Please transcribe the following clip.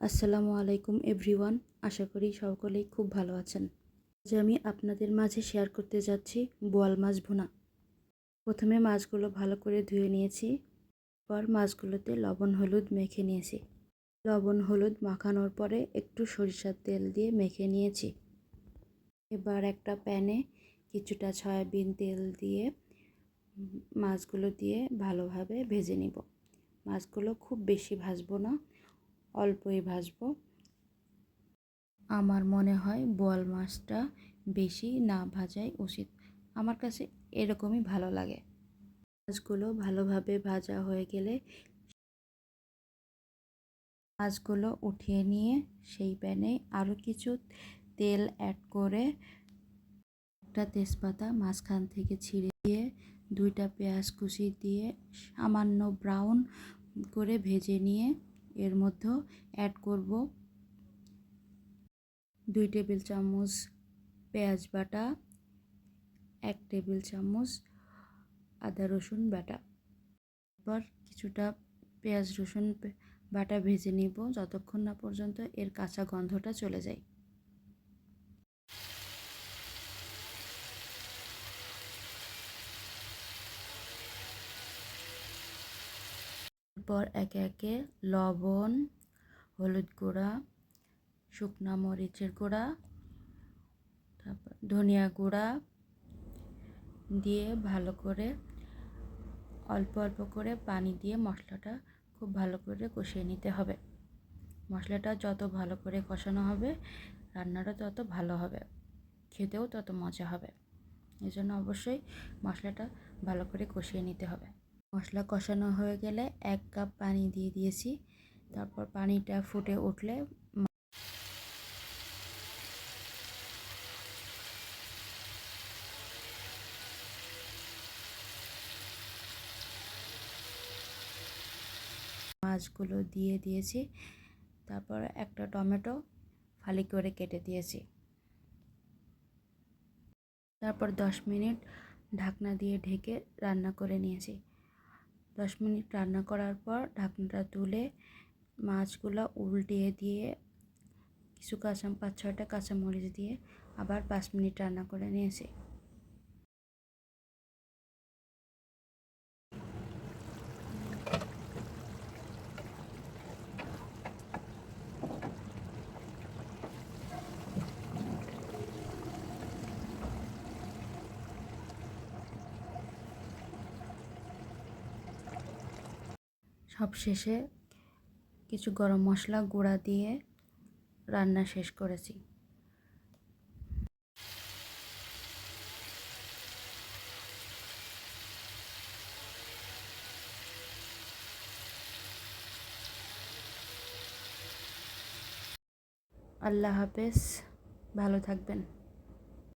আসসালামু আলাইকুম এভরিওয়ান। আশা করি সকলেই খুব ভালো আছেন। আজ আমি আপনাদের মাঝে শেয়ার করতে যাচ্ছি বোয়াল মাছ ভুনা। প্রথমে মাছগুলো ভালো করে ধুয়ে নিয়েছি। পর মাছগুলোতে লবণ হলুদ মেখে নিয়েছি। লবণ হলুদ মাখানোর পরে একটু সরিষার তেল দিয়ে মেখে নিয়েছি। এবার একটা প্যানে কিছুটা সয়াবিন তেল দিয়ে মাছগুলো দিয়ে ভালোভাবে ভেজে নিব। মাছগুলো খুব বেশি ভাজবো না, অল্পই ভাজবো। আমার মনে হয় বোয়াল মাছটা বেশি না ভাজাই উচিত। আমার কাছে এরকমই ভালো লাগে। মাছগুলো ভালোভাবে ভাজা হয়ে গেলে মাছগুলো উঠিয়ে নিয়ে সেই প্যানে আরও কিছু তেল অ্যাড করে একটা তেজপাতা মাঝখান থেকে ছিঁড়ে দিয়ে 2টা পেঁয়াজ কুচি দিয়ে সামান্য ব্রাউন করে ভেজে নিয়ে এর মধ্যে অ্যাড করব 2 টেবিল চামচ পেঁয়াজ বাটা, 1 টেবিল চামচ আদা রসুন বাটা। এরপর কিছুটা পেঁয়াজ রসুন বাটা ভেজে নিব যতক্ষণ না পর্যন্ত এর কাঁচা গন্ধটা চলে যায়। এরপর একে একে লবণ, হলুদ গুঁড়া, শুকনা মরিচের গুঁড়া, তারপর ধনিয়া গুঁড়া দিয়ে ভালো করে অল্প অল্প করে পানি দিয়ে মশলাটা খুব ভালো করে কষিয়ে নিতে হবে। মশলাটা যত ভালো করে কষানো হবে রান্নাটা তত ভালো হবে, খেতেও তত মজা হবে। এই জন্য অবশ্যই মশলাটা ভালো করে কষিয়ে নিতে হবে। মশলা কষানো হয়ে গেলে 1 কাপ পানি দিয়ে দিয়েছি। তারপর পানিটা ফুটে উঠলে মাছগুলো দিয়ে দিয়েছি। তারপর একটা টমেটো ফালি করে কেটে দিয়েছি। তারপর 10 মিনিট ঢাকনা দিয়ে ঢেকে রান্না করে নিয়েছি। 10 মিনিট রান্না করার পর ঢাকনাটা তুলে মাছগুলো উল্টিয়ে দিয়ে কিছু 5-6টা কাঁচামরিচ দিয়ে আবার 5 মিনিট রান্না করে নিয়েছি। সবশেষে কিছু গরম মশলা গুঁড়া দিয়ে রান্না শেষ করেছি। আল্লাহ হাফেজ, ভালো থাকবেন।